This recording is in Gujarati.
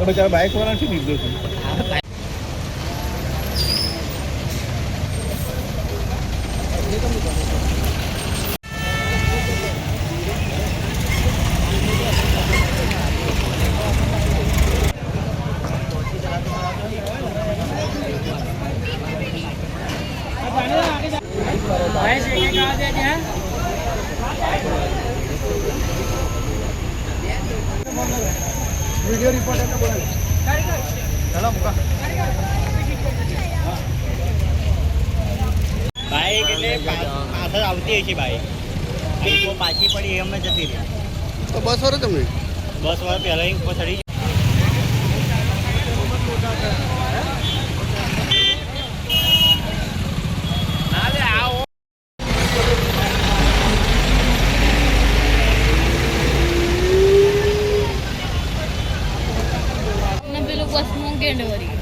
બેચારા બાઇક વાળા છે નિર્દોષ. वीडियो रिपोर्टर ने बोला चलो मुका बाइक એટલે પાછળ આવતી છે બાઈક તો પાછી પડી એમ જતી રહી તો બસ વાળો તમને બસ વાળા પહેલા એક પછડી પેલું બસ નું ગેંડ વળી